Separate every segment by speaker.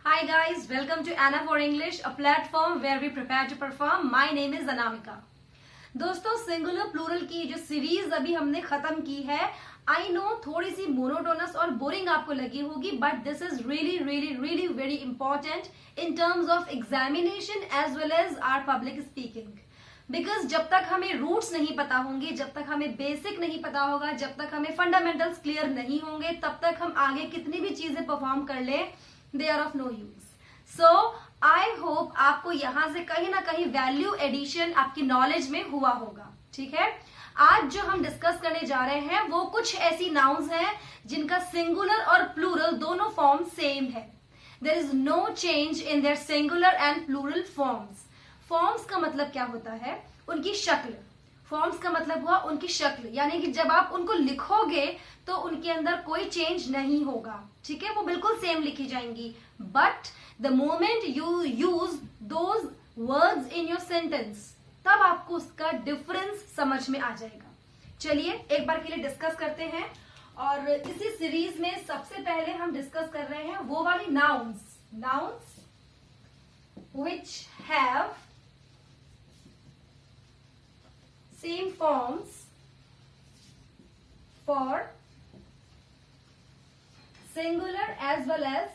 Speaker 1: Hi guys, welcome to Anna for English, a platform where we prepare to perform. My name is Anamika. दोस्तों singular plural की जो series अभी हमने खत्म की है, आई नो थोड़ी सी मोनोटोनस और बोरिंग आपको लगी होगी, but this is really really really very important in terms of examination as well as our public speaking. Because जब तक हमें रूट्स नहीं पता होंगे, जब तक हमें बेसिक नहीं पता होगा, जब तक हमें फंडामेंटल्स क्लियर नहीं होंगे, तब तक हम आगे कितनी भी चीजें परफॉर्म कर ले, they are of no use. So I hope आपको यहां से कहीं ना कहीं वैल्यू एडिशन आपकी नॉलेज में हुआ होगा. ठीक है, आज जो हम डिस्कस करने जा रहे हैं वो कुछ ऐसी नाउन्स हैं जिनका सिंगुलर और प्लूरल दोनों फॉर्म सेम है. There is no change in their singular and plural forms. Forms का मतलब क्या होता है? उनकी शक्ल. फॉर्म्स का मतलब हुआ उनकी शक्ल, यानी कि जब आप उनको लिखोगे तो उनके अंदर कोई चेंज नहीं होगा. ठीक है, वो बिल्कुल सेम लिखी जाएंगी. But the moment you use those words in your sentence, तब आपको उसका डिफरेंस समझ में आ जाएगा. चलिए एक बार के लिए डिस्कस करते हैं. और इसी सीरीज में सबसे पहले हम डिस्कस कर रहे हैं वो वाली nouns which have same forms for singular as well as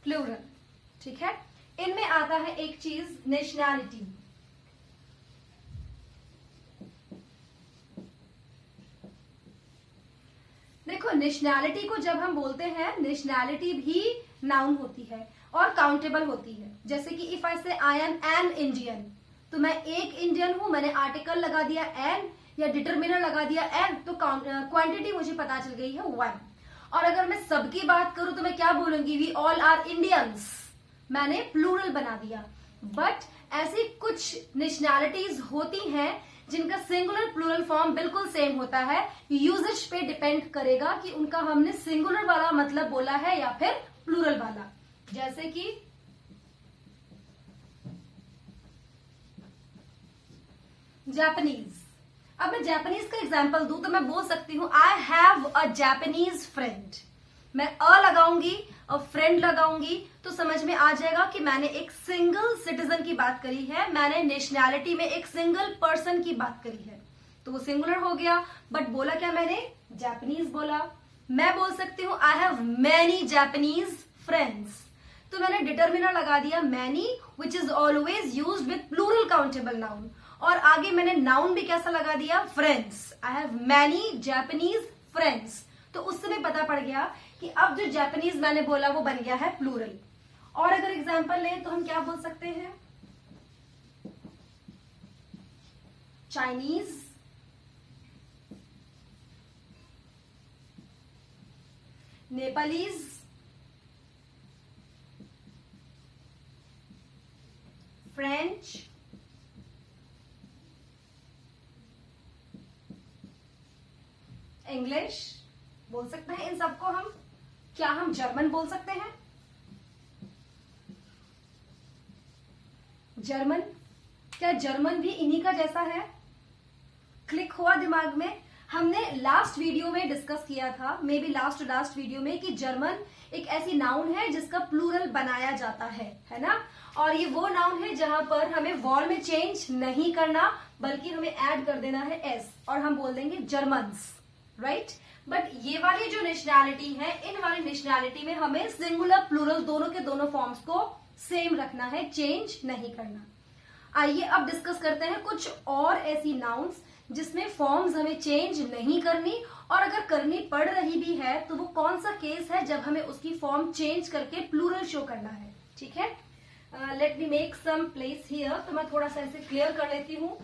Speaker 1: plural. ठीक है, इनमें आता है एक चीज नेशनैलिटी. देखो नेशनैलिटी को जब हम बोलते हैं, नेशनैलिटी भी नाउन होती है और काउंटेबल होती है. जैसे कि इफ आई से आई एम एन इंडियन, तो मैं एक इंडियन हूं, मैंने आर्टिकल लगा दिया एन या डिटरमिनर लगा दिया एन, तो क्वांटिटी मुझे पता चल गई है 1. और अगर मैं सबकी बात करूं तो मैं क्या बोलूंगी? We all are Indians. मैंने प्लूरल बना दिया. बट ऐसी कुछ नेशनैलिटीज होती हैं जिनका सिंगुलर प्लूरल फॉर्म बिल्कुल सेम होता है. यूजेज पे डिपेंड करेगा कि उनका हमने सिंगुलर वाला मतलब बोला है या फिर प्लूरल वाला. जैसे कि जापानीज. अब मैं जापानीज का एग्जाम्पल दूं तो मैं बोल सकती हूं I have a Japanese friend. मैं अ लगाऊंगी और फ्रेंड लगाऊंगी तो समझ में आ जाएगा कि मैंने एक सिंगल सिटीजन की बात करी है, मैंने नेशनैलिटी में एक सिंगल पर्सन की बात करी है, तो वो सिंगुलर हो गया. बट बोला क्या मैंने? जापानीज बोला. मैं बोल सकती हूँ I have many Japanese friends, तो मैंने डिटरमिनर लगा दिया many, which is always used with plural countable noun. और आगे मैंने नाउन भी कैसा लगा दिया? Friends. I have many Japanese friends. तो उससे भी पता पड़ गया कि अब जो जापानीज मैंने बोला वो बन गया है प्लूरल. और अगर एग्जांपल लें तो हम क्या बोल सकते हैं? चाइनीज, नेपालीज, फ्रेंच, इंग्लिश बोल सकते हैं. इन सबको हम जर्मन बोल सकते हैं? जर्मन, क्या जर्मन भी इन्हीं का जैसा है? क्लिक हुआ दिमाग में? हमने लास्ट वीडियो में डिस्कस किया था, मे बी लास्ट वीडियो में, कि जर्मन एक ऐसी नाउन है जिसका प्लूरल बनाया जाता है ना. और ये वो नाउन है जहां पर हमें वॉल में चेंज नहीं करना, बल्कि हमें ऐड कर देना है एस और हम बोल देंगे जर्मन्स. राइट. बट ये वाली जो नेशनैलिटी है, इन वाली नेशनैलिटी में हमें सिंगुलर प्लूरल दोनों के दोनों फॉर्म्स को सेम रखना है, चेंज नहीं करना. आइए अब डिस्कस करते हैं कुछ और ऐसी नाउन्स जिसमें फॉर्म्स हमें चेंज नहीं करनी, और अगर करनी पड़ रही भी है तो वो कौन सा केस है जब हमें उसकी फॉर्म चेंज करके प्लूरल शो करना है. ठीक है, let me make some place here. तो मैं थोड़ा सा इसे क्लियर कर लेती हूं.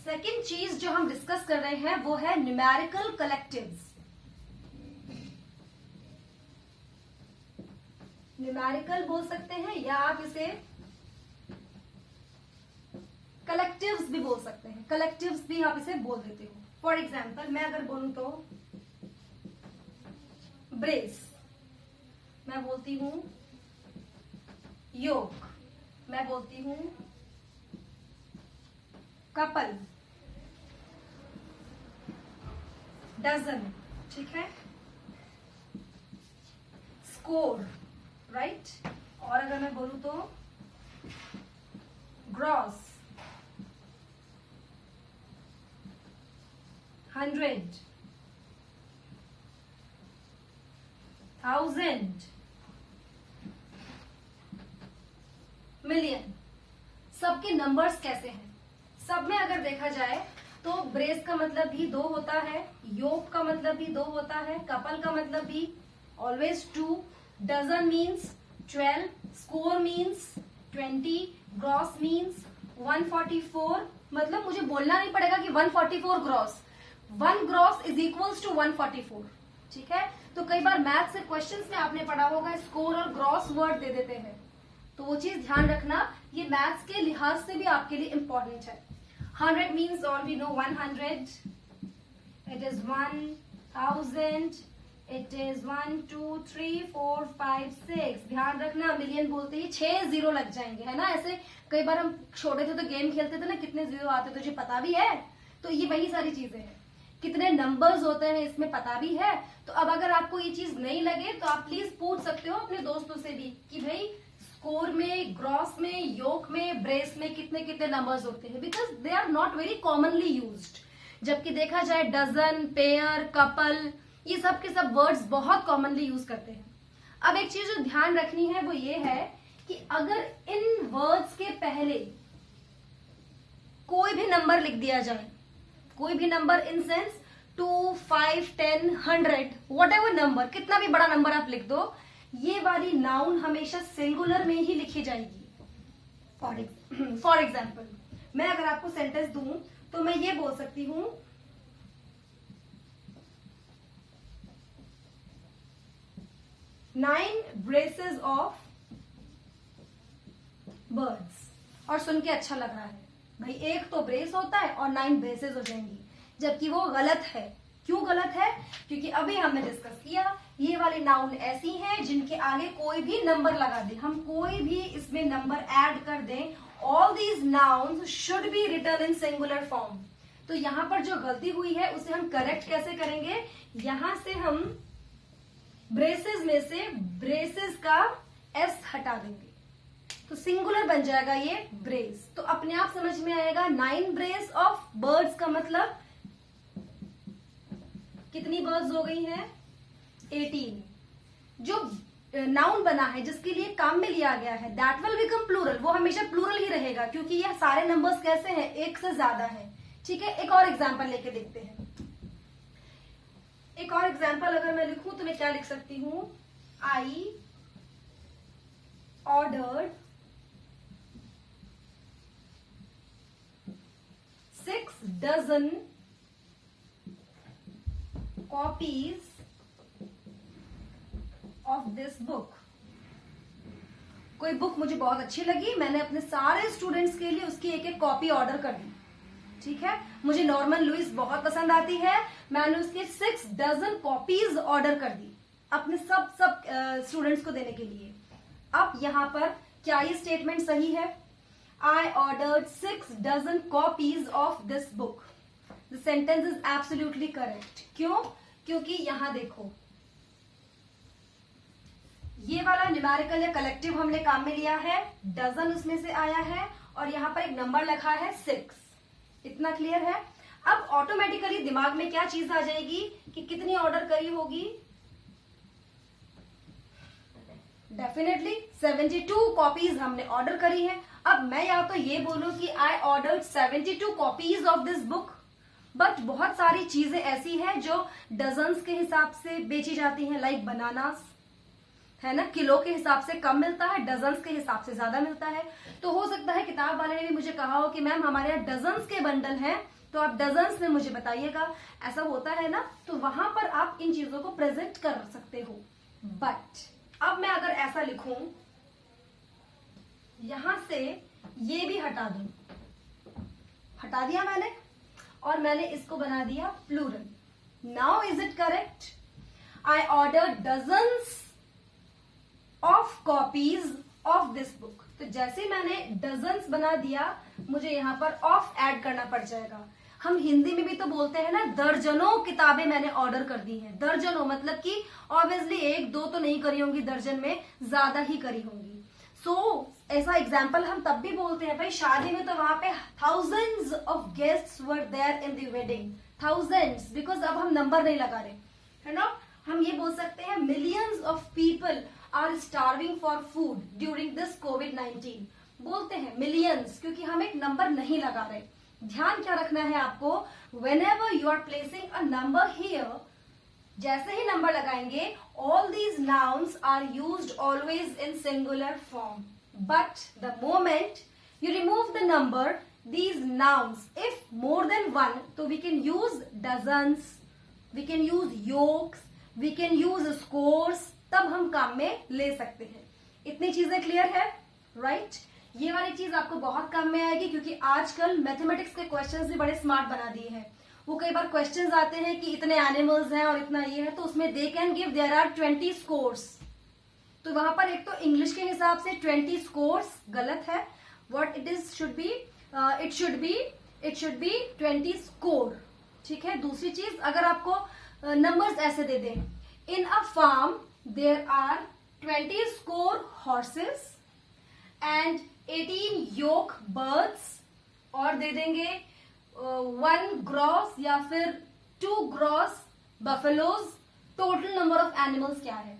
Speaker 1: सेकेंड चीज जो हम डिस्कस कर रहे हैं वो है न्यूमेरिकल कलेक्टिव्स. न्यूमेरिकल बोल सकते हैं या आप इसे कलेक्टिव्स भी बोल सकते हैं. कलेक्टिव्स भी आप इसे बोल देते हो. फॉर एग्जाम्पल मैं अगर बोलूं तो ब्रेस, मैं बोलती हूं योग, मैं बोलती हूं कपल, डजन, ठीक है, स्कोर, राइट, और अगर मैं बोलूं तो ग्रॉस, 100, 1000, मिलियन। सबके नंबर्स कैसे हैं? सब में अगर देखा जाए तो ब्रेस का मतलब भी 2 होता है, योक का मतलब भी 2 होता है, कपल का मतलब भी always 2, dozen means 12, score means 20, gross means 144। मतलब मुझे बोलना नहीं पड़ेगा कि 144 gross, 1 gross is equals to 144, ठीक है। तो कई बार मैथ से क्वेश्चंस में आपने पढ़ा होगा स्कोर और ग्रॉस वर्ड दे देते हैं, तो वो चीज ध्यान रखना, ये मैथ्स के लिहाज से भी आपके लिए इंपॉर्टेंट है। 100 means all we know 100, it is 1000, it is 1 2 3 4 5 6। ध्यान रखना मिलियन बोलते ही 6 जीरो लग जाएंगे, है ना। ऐसे कई बार हम छोटे थे तो गेम खेलते थे ना, कितने जीरो आते तुझे पता भी है, तो ये वही सारी चीजें हैं। कितने नंबर्स होते हैं इसमें पता भी है। तो अब अगर आपको ये चीज नहीं लगे तो आप प्लीज पूछ सकते हो अपने दोस्तों से भी कि भाई स्कोर में, ग्रॉस में, योक में, ब्रेस में कितने कितने नंबर्स होते हैं, because they are not very commonly used. जबकि देखा जाए डजन, पेयर, कपल, ये सब के सब वर्ड्स बहुत कॉमनली यूज करते हैं। अब एक चीज जो ध्यान रखनी है वो ये है कि अगर इन वर्ड्स के पहले कोई भी नंबर लिख दिया जाए, कोई भी number in sense 2, 5, 10, 100, what ever number, कितना भी बड़ा नंबर आप लिख दो, ये वाली नाउन हमेशा सिंगुलर में ही लिखी जाएगी। फॉर एग्जाम्पल मैं अगर आपको सेंटेंस दूं तो मैं ये बोल सकती हूं 9 ब्रेसेस ऑफ बर्ड्स, और सुन के अच्छा लग रहा है भाई, एक तो ब्रेस होता है और 9 ब्रेसेस हो जाएंगी, जबकि वो गलत है। क्यों गलत है? क्योंकि अभी हमने डिस्कस किया ये वाली नाउन ऐसी हैं जिनके आगे कोई भी नंबर लगा दे, हम कोई भी इसमें नंबर ऐड कर दें, all these nouns should be written in singular form. तो यहाँ पर जो गलती हुई है उसे हम करेक्ट कैसे करेंगे? यहां से हम ब्रेसेस में से ब्रेसेस का एस हटा देंगे, तो सिंगुलर बन जाएगा ये ब्रेस। तो अपने आप समझ में आएगा 9 ब्रेस ऑफ बर्ड्स का मतलब कितनी बर्ड्स हो गई हैं? 18। जो नाउन बना है जिसके लिए काम में लिया गया है दैट विल बिकम प्लूरल, वो हमेशा प्लूरल ही रहेगा क्योंकि ये सारे नंबर्स कैसे हैं? एक से ज्यादा है, ठीक है। एक और एग्जांपल लेके देखते हैं। एक और एग्जांपल अगर मैं लिखूं तो मैं क्या लिख सकती हूं? I ordered 6 dozen copies of this book। कोई बुक मुझे बहुत अच्छी लगी, मैंने अपने सारे स्टूडेंट्स के लिए उसकी एक एक कॉपी ऑर्डर कर दी, ठीक है। मुझे नॉर्मन लुइस बहुत पसंद आती है, मैंने उसके 6 dozen कॉपीज ऑर्डर कर दी अपने सब स्टूडेंट्स को देने के लिए। अब यहां पर क्या ये स्टेटमेंट सही है? I ordered 6 dozen copies of this book। The sentence is absolutely correct। क्यों? क्योंकि यहां देखो ये वाला न्यूमेरिकल या कलेक्टिव हमने काम में लिया है, डजन उसमें से आया है और यहां पर एक नंबर लिखा है 6। इतना क्लियर है? अब ऑटोमेटिकली दिमाग में क्या चीज आ जाएगी कि कितनी ऑर्डर करी होगी? डेफिनेटली 72 कॉपीज हमने ऑर्डर करी है। अब मैं या तो ये बोलूं कि I ordered 72 copies of this book, but बहुत सारी चीजें ऐसी हैं जो डजन्स के हिसाब से बेची जाती हैं, लाइक बनानास, है ना, किलो के हिसाब से कम मिलता है, डजन्स के हिसाब से ज्यादा मिलता है। तो हो सकता है किताब वाले ने भी मुझे कहा हो कि मैम हमारे यहाँ डजन्स के बंडल हैं, तो आप डजन्स में मुझे बताइएगा। ऐसा होता है ना, तो वहां पर आप इन चीजों को प्रेजेंट कर सकते हो। बट अब मैं अगर ऐसा लिखूं, यहां से ये भी हटा दूं, हटा दिया मैंने, और मैंने इसको बना दिया plural. Now is it correct? I order dozens of copies of this book. तो जैसे मैंने डजन्स बना दिया, मुझे यहां पर ऑफ ऐड करना पड़ जाएगा। हम हिंदी में भी तो बोलते हैं ना, दर्जनों किताबें मैंने ऑर्डर कर दी हैं। दर्जनों मतलब कि ऑब्वियसली एक दो तो नहीं करी होंगी, दर्जन में ज्यादा ही करी होंगी। ऐसा एग्जाम्पल हम तब भी बोलते हैं भाई शादी में तो वहां पे thousands of guests were there in the wedding, thousands, because अब हम नंबर नहीं लगा रहे, है ना। हम ये बोल सकते हैं millions of people are starving for food during this कोविड-19। बोलते हैं मिलियंस क्योंकि हम एक नंबर नहीं लगा रहे। ध्यान क्या रखना है आपको, whenever you are placing a number here, जैसे ही नंबर लगाएंगे, all these nouns are used always in singular form. But the moment you remove the number, these nouns, if more than one, so we can use dozens, we can use yokes, we can use scores, तब हम काम में ले सकते हैं। इतनी चीजें clear है, राइट? ये वाली चीज आपको बहुत काम में आएगी क्योंकि आजकल मैथमेटिक्स के क्वेश्चंस भी बड़े स्मार्ट बना दिए हैं। वो कई बार क्वेश्चंस आते हैं कि इतने एनिमल्स हैं और इतना ये है, तो उसमें they can give there are 20 scores. तो वहां पर एक तो इंग्लिश के हिसाब से 20 स्कोर्स गलत है। What it is should be, it should be 20 score. ठीक है। दूसरी चीज, अगर आपको नंबर्स ऐसे दे दें, in a farm there are 20 score horses and 18 yoke birds, और दे देंगे 1 ग्रॉस या फिर 2 gross buffaloes, total number of animals क्या है।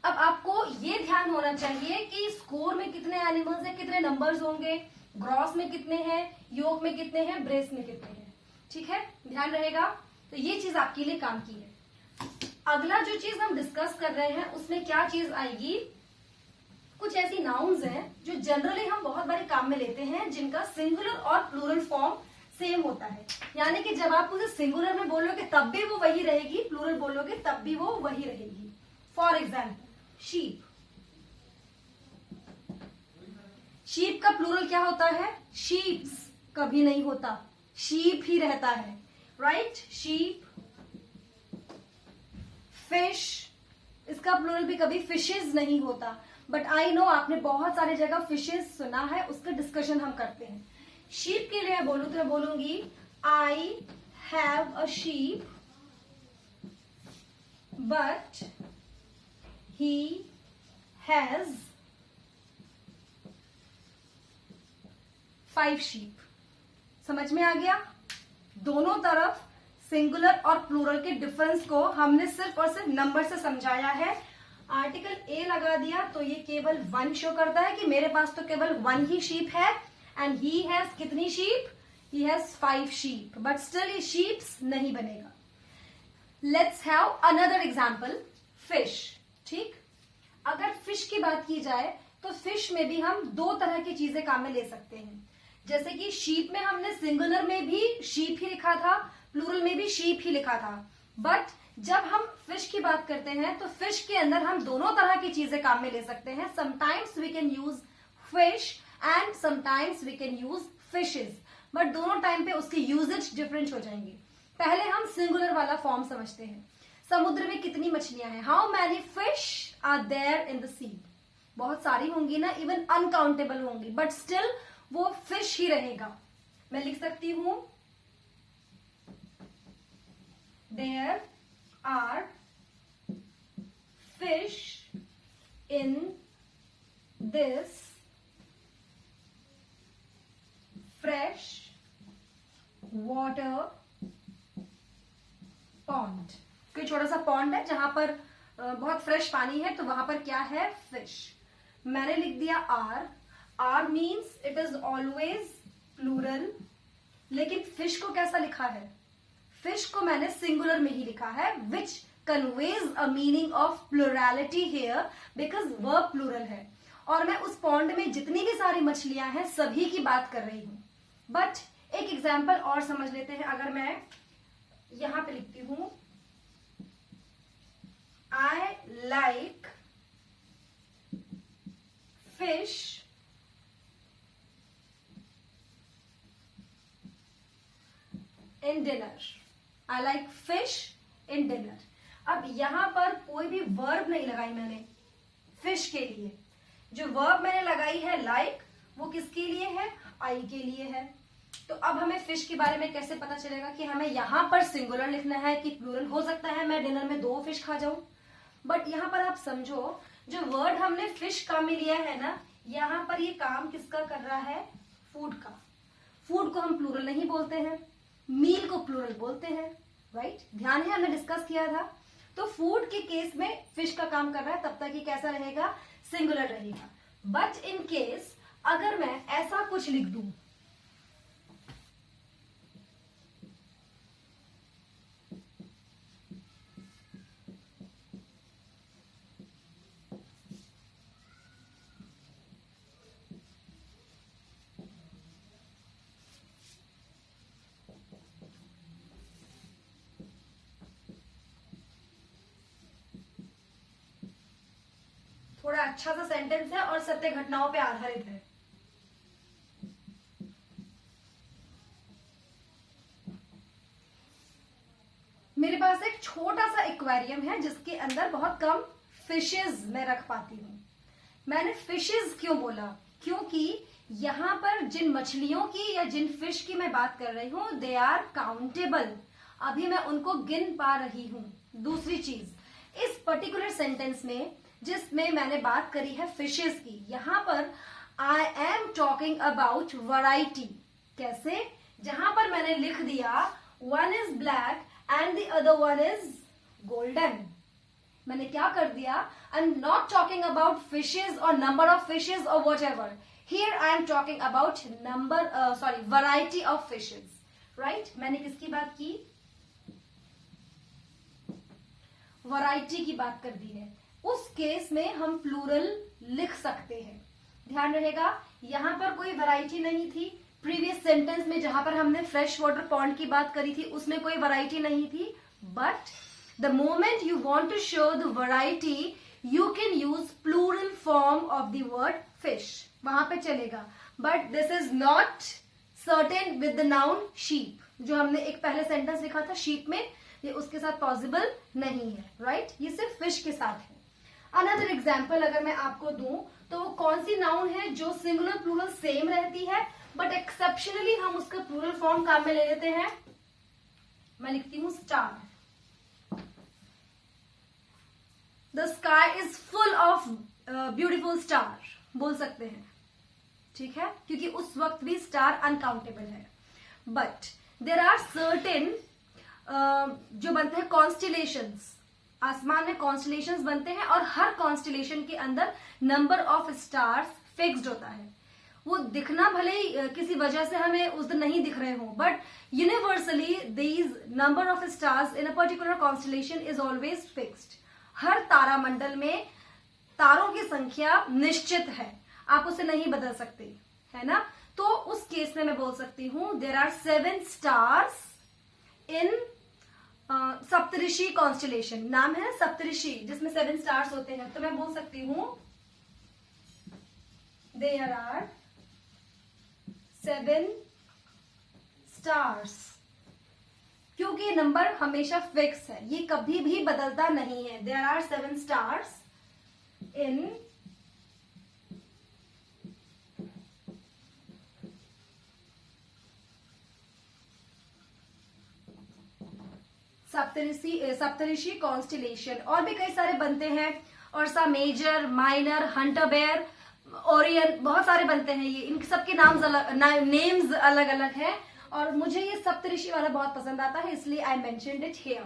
Speaker 1: अब आपको ये ध्यान होना चाहिए कि स्कोर में कितने एनिमल्स हैं, कितने नंबर्स होंगे, ग्रॉस में कितने हैं, योक में कितने हैं, ब्रेस में कितने हैं। ठीक है, ध्यान रहेगा। तो ये चीज आपके लिए काम की है। अगला जो चीज हम डिस्कस कर रहे हैं उसमें क्या चीज आएगी, कुछ ऐसी नाउन्स हैं जो जनरली हम बहुत बारी काम में लेते हैं जिनका सिंगुलर और प्लूरल फॉर्म सेम होता है। यानी कि जब आप उसे सिंगुलर में बोलोगे तब भी वो वही रहेगी, प्लूरल बोलोगे तब भी वो वही रहेगी। For example sheep. शीप का प्लूरल क्या होता है, शीप्स कभी नहीं होता, शीप ही रहता है, राइट। शीप। फिश, इसका प्लूरल भी कभी फिशेज नहीं होता, बट आई नो आपने बहुत सारी जगह फिशेज सुना है, उसका डिस्कशन हम करते हैं। शीप के लिए बोलूं तो मैं बोलूंगी I have a sheep but he has 5 sheep. समझ में आ गया। दोनों तरफ सिंगुलर और प्लूरल के डिफरेंस को हमने सिर्फ और सिर्फ नंबर से समझाया है। आर्टिकल ए लगा दिया तो ये केवल 1 शो करता है कि मेरे पास तो केवल 1 ही शीप है, एंड ही हैज कितनी sheep, he has 5 sheep, but still ये शीप्स नहीं बनेगा। Let's have another example, fish. ठीक, अगर फिश की बात की जाए तो फिश में भी हम 2 तरह की चीजें काम में ले सकते हैं। जैसे कि शीप में हमने सिंगुलर में भी शीप ही लिखा था, प्लूरल में भी शीप ही लिखा था, बट जब हम फिश की बात करते हैं तो फिश के अंदर हम दोनों तरह की चीजें काम में ले सकते हैं। Sometimes we can use fish and sometimes we can use fishes, but दोनों टाइम पे उसके यूजेज डिफरेंट हो जाएंगे। पहले हम सिंगुलर वाला फॉर्म समझते हैं। समुद्र में कितनी मछलियां हैं, how many fish are there in the sea. बहुत सारी होंगी ना, इवन अनकाउंटेबल होंगी, बट स्टिल वो फिश ही रहेगा। मैं लिख सकती हूं there are fish in this fresh water pond। कोई छोटा सा पॉन्ड है जहां पर बहुत फ्रेश पानी है, तो वहां पर क्या है, फिश। मैंने लिख दिया are. Are means it is always plural, लेकिन फिश को कैसा लिखा है, फिश को मैंने सिंगुलर में ही लिखा है, विच conveys a meaning of plurality here because verb plural है। और मैं उस पॉन्ड में जितनी भी सारी मछलियां हैं सभी की बात कर रही हूं। बट एक एग्जाम्पल और समझ लेते हैं। अगर मैं यहां पे लिखती हूं I like fish in dinner, I like fish in dinner। अब यहां पर कोई भी वर्ब नहीं लगाई मैंने फिश के लिए। जो वर्ब मैंने लगाई है लाइक, वो किसके लिए है, आई के लिए है। तो अब हमें फिश के बारे में कैसे पता चलेगा कि हमें यहाँ पर सिंगुलर लिखना है कि प्लूरल। हो सकता है मैं डिनर में 2 फिश खा जाऊं, बट यहाँ पर आप समझो जो वर्ड हमने फिश का में लिया है ना, यहाँ पर ये काम किसका कर रहा है, फूड का। फूड को हम प्लूरल नहीं बोलते हैं, मील को प्लूरल बोलते हैं, राइट। ध्यान है, हमने डिस्कस किया था। तो फूड के केस में फिश का काम कर रहा है, तब तक ये कैसा रहेगा, सिंगुलर रहेगा। बट इन केस अगर मैं ऐसा कुछ लिख दूं, थोड़ा अच्छा सा सेंटेंस है और सत्य घटनाओं पे आधारित है। मेरे पास एक छोटा सा एक्वेरियम है जिसके अंदर बहुत कम फिशेज मैं रख पाती हूँ। मैंने फिशेज क्यों बोला, क्योंकि यहाँ पर जिन मछलियों की या जिन फिश की मैं बात कर रही हूँ, दे आर काउंटेबल। अभी मैं उनको गिन पा रही हूँ। दूसरी चीज, इस पर्टिकुलर सेंटेंस में जिसमें मैंने बात करी है फिशेस की, यहाँ पर I am talking about variety. कैसे, जहां पर मैंने लिख दिया one is black and the other one is golden. मैंने क्या कर दिया, I am not talking about fishes और नंबर ऑफ फिशेज और what ever, here I am talking about variety of fishes, right. मैंने किसकी बात की, वैरायटी की बात कर दी है। उस केस में हम प्लूरल लिख सकते हैं। ध्यान रहेगा, यहां पर कोई वैरायटी नहीं थी। प्रीवियस सेंटेंस में जहां पर हमने फ्रेश वाटर पॉन्ड की बात करी थी, उसमें कोई वैरायटी नहीं थी। But the moment you want to show the variety, you can use plural form of the word fish, वहां पे चलेगा। But this is not certain with the noun sheep, जो हमने एक पहले सेंटेंस लिखा था शीप में, ये उसके साथ पॉसिबल नहीं है, राइट। ये सिर्फ फिश के साथ है। अनदर एग्जाम्पल अगर मैं आपको दूं, तो वो कौन सी नाउन है जो सिंगुलर प्लूरल सेम रहती है, बट एक्सेप्शनली हम उसका प्लूरल फॉर्म काम में ले लेते हैं। मैं लिखती हूं star. The sky is full of beautiful star बोल सकते हैं, ठीक है, क्योंकि उस वक्त भी स्टार अनकाउंटेबल है। बट देर आर सर्टेन जो बनते हैं कॉन्स्टिलेशंस, आसमान में कॉन्स्टिलेशंस बनते हैं और हर कॉन्स्टिलेशन के अंदर नंबर ऑफ स्टार्स फिक्स्ड होता है। वो दिखना भले ही किसी वजह से हमें उस दिन नहीं दिख रहे हो, but universally these number of stars in a particular constellation is always fixed. हर तारामंडल में तारों की संख्या निश्चित है, आप उसे नहीं बदल सकते, है ना। तो उस केस में मैं बोल सकती हूं there are 7 stars in Saptarishi constellation. नाम है सप्तऋषि जिसमें 7 स्टार्स होते हैं, तो मैं बोल सकती हूं देयर आर 7 स्टार्स, क्योंकि ये नंबर हमेशा फिक्स है, ये कभी भी बदलता नहीं है। There are 7 stars in Saptarishi constellation. और भी कई सारे बनते हैं, Ursa major, minor, hunter bear, Orion, बहुत सारे बनते हैं। ये इन सबके नेम्स अलग अलग हैं, और मुझे ये सप्तऋषि वाला बहुत पसंद आता है, इसलिए आई मेंशन्ड इट हियर।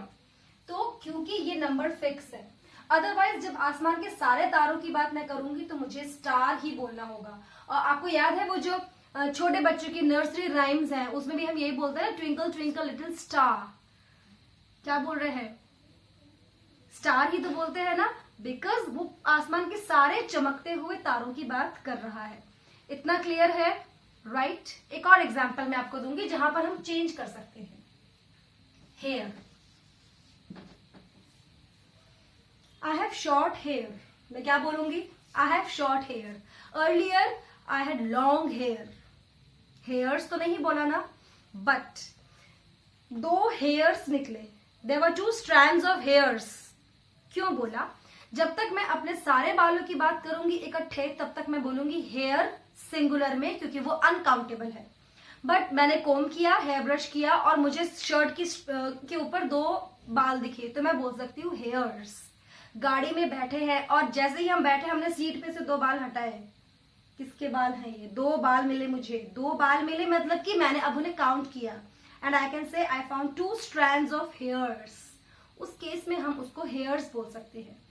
Speaker 1: तो क्योंकि ये नंबर फिक्स है, अदरवाइज जब आसमान के सारे तारों की बात मैं करूंगी तो मुझे स्टार ही बोलना होगा। और आपको याद है वो जो छोटे बच्चों की नर्सरी राइम्स हैं, उसमें भी हम यही बोलते हैं, ट्विंकल ट्विंकल लिटिल स्टार। क्या बोल रहे हैं, स्टार ही तो बोलते हैं ना, बिकॉज वो आसमान के सारे चमकते हुए तारों की बात कर रहा है। इतना क्लियर है, राइट। एक और एग्जांपल मैं आपको दूंगी जहां पर हम चेंज कर सकते हैं। Hair, I have short hair, मैं क्या बोलूंगी, I have short hair. Earlier I had long hair, hairs तो नहीं बोला ना, बट 2 हेयर्स निकले, there were 2 strands of hairs. क्यों बोला, जब तक मैं अपने सारे बालों की बात करूंगी इकट्ठे, तब तक मैं बोलूंगी हेयर सिंगुलर में, क्योंकि वो अनकाउंटेबल है। बट मैंने कोम किया, हेयर ब्रश किया और मुझे शर्ट के ऊपर 2 बाल दिखे, तो मैं बोल सकती हूँ हेयर्स। गाड़ी में बैठे हैं और जैसे ही हम बैठे हमने सीट पे से 2 बाल हटाए, किसके बाल हैं ये? 2 बाल मिले मुझे, 2 बाल मिले मतलब कि मैंने अब उन्हें काउंट किया एंड आई कैन से I found 2 strands of hairs. उस केस में हम उसको हेयर्स बोल सकते हैं।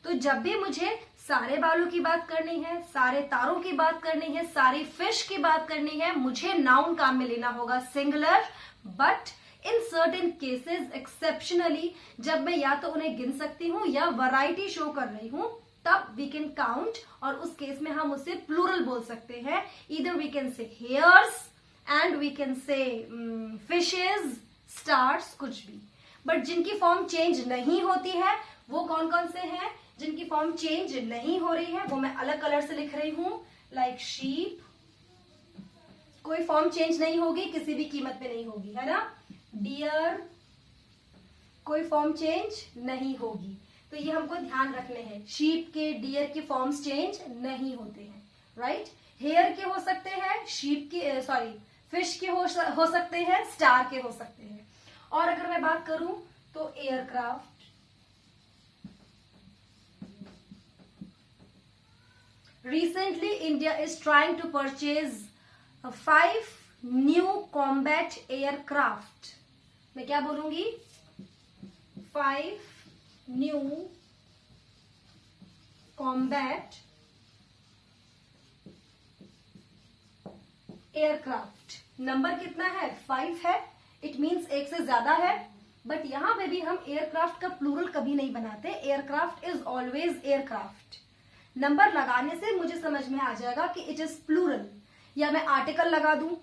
Speaker 1: तो जब भी मुझे सारे बालों की बात करनी है, सारे तारों की बात करनी है, सारी फिश की बात करनी है, मुझे नाउन काम में लेना होगा singular. But in certain cases exceptionally जब मैं या तो उन्हें गिन सकती हूँ या वैरायटी शो कर रही हूँ, तब वी कैन काउंट और उस केस में हम उसे प्लूरल बोल सकते हैं। Either we can say hairs and we can say fishes, stars, कुछ भी। बट जिनकी फॉर्म चेंज नहीं होती है वो कौन कौन से हैं? जिनकी फॉर्म चेंज नहीं हो रही है वो मैं अलग कलर से लिख रही हूं, लाइक शीप। कोई फॉर्म चेंज नहीं होगी, किसी भी कीमत पे नहीं होगी, है ना। डियर, कोई फॉर्म चेंज नहीं होगी। तो ये हमको ध्यान रखने हैं, शीप के, डियर के फॉर्म्स चेंज नहीं होते हैं, राइट। हेयर के हो सकते हैं, शीप के फिश के हो सकते हैं, स्टार के हो सकते हैं। और अगर मैं बात करूं तो aircraft, recently India is trying to purchase 5 new combat aircraft। मैं क्या बोलूंगी? 5 new combat aircraft। नंबर कितना है? 5 है। इट मीन्स 1 से ज्यादा है। बट यहां पे भी हम एयरक्राफ्ट का प्लूरल कभी नहीं बनाते। Aircraft is always aircraft. Number लगाने से मुझे समझ में आ जाएगा कि इट इज प्लूरल। या मैं आर्टिकल लगा दूं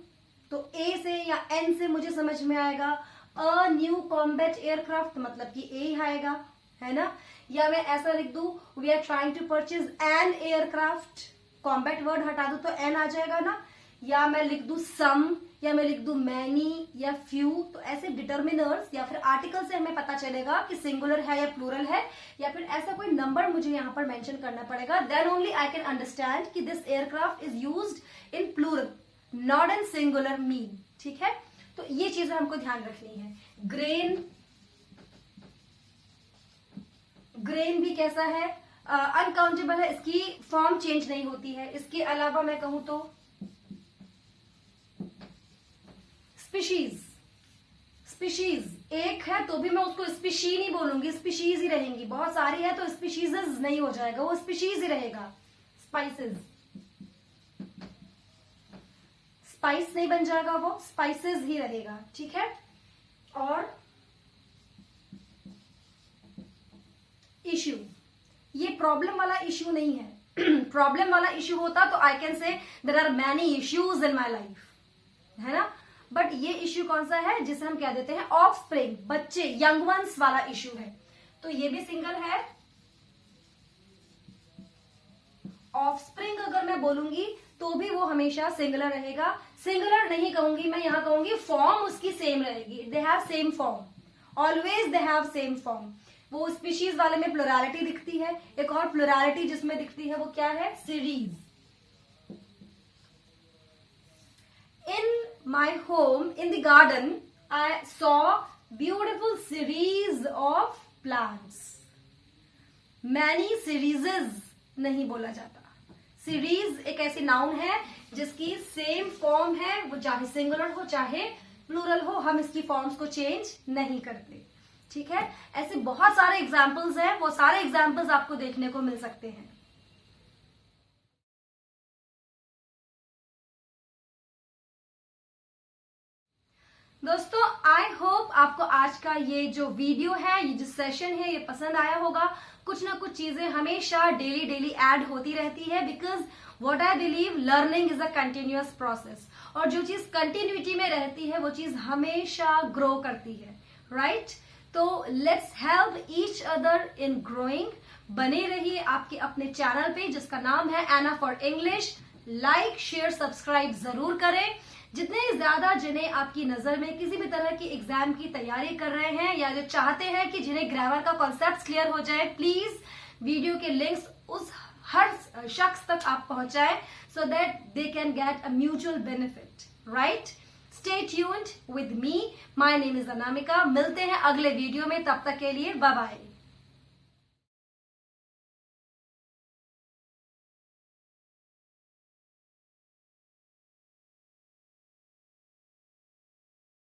Speaker 1: तो ए से या एन से मुझे समझ में आएगा अ न्यू कॉम्बैट एयरक्राफ्ट, मतलब कि ए ही आएगा, है ना। या मैं ऐसा लिख दूं we are trying to purchase an aircraft, combat word हटा दूं तो एन आ जाएगा ना। या मैं लिख दूं सम, या मैं लिख दूं मैनी या फ्यू। तो ऐसे डिटर्मिनर्स या फिर आर्टिकल से हमें पता चलेगा कि सिंगुलर है या प्लूरल है, या फिर ऐसा कोई नंबर मुझे यहाँ पर मेंशन करना पड़ेगा। Then only I can understand कि this aircraft is used in plural, not in singular mean. ठीक है, तो ये चीजें हमको ध्यान रखनी है। ग्रेन, ग्रेन भी कैसा है? अनकाउंटेबल है, इसकी फॉर्म चेंज नहीं होती है। इसके अलावा मैं कहूं तो स्पीशीज, स्पीशीज एक है तो भी मैं उसको स्पीशी नहीं बोलूंगी, स्पीशीज ही रहेंगी। बहुत सारी है तो स्पीशीजेस नहीं हो जाएगा, वो स्पीशीज ही रहेगा। स्पाइसेस, स्पाइस नहीं बन जाएगा, वो स्पाइसेस ही रहेगा। ठीक है। और इश्यू, ये प्रॉब्लम वाला इश्यू नहीं है। प्रॉब्लम वाला इश्यू होता तो I can say there are many issues in my life, है ना। बट ये इश्यू कौन सा है? जिसे हम कह देते हैं ऑफ स्प्रिंग, बच्चे, यंग वंस वाला इश्यू है। तो ये भी सिंगल है। ऑफ स्प्रिंग अगर मैं बोलूंगी तो भी वो हमेशा सिंगुलर रहेगा। सिंगुलर नहीं कहूंगी मैं, यहां कहूंगी फॉर्म उसकी सेम रहेगी। They have same form, always they have same form. वो स्पीशीज वाले में प्लुरैलिटी दिखती है। एक और प्लुरैलिटी जिसमें दिखती है वो क्या है? Series. In my home, in the garden, I saw beautiful series of plants. Many series नहीं बोला जाता। सीरीज एक ऐसी नाउन है जिसकी सेम फॉर्म है, वो चाहे सिंगुलर हो चाहे प्लूरल हो, हम इसकी फॉर्म्स को चेंज नहीं करते। ठीक है। ऐसे बहुत सारे एग्जाम्पल्स हैं, वो सारे एग्जाम्पल्स आपको देखने को मिल सकते हैं। दोस्तों आई होप आपको आज का ये जो वीडियो है, ये जो सेशन है, ये पसंद आया होगा। कुछ ना कुछ चीजें हमेशा डेली ऐड होती रहती है, because what I believe learning is a continuous process. और जो चीज कंटिन्यूटी में रहती है वो चीज हमेशा ग्रो करती है, राइट। तो let's help each other in growing. बने रहिए आपके अपने चैनल पे जिसका नाम है एना for English. Like, share, subscribe जरूर करें। जितने ज्यादा जिन्हें आपकी नजर में किसी भी तरह की एग्जाम की तैयारी कर रहे हैं या जो चाहते हैं कि जिन्हें ग्रामर का कॉन्सेप्ट क्लियर हो जाए, प्लीज वीडियो के लिंक्स उस हर शख्स तक आप पहुंचाएं, so that they can get a mutual benefit, right. Stay tuned with me, my name is Anamika. मिलते हैं अगले वीडियो में, तब तक के लिए बाय बाय।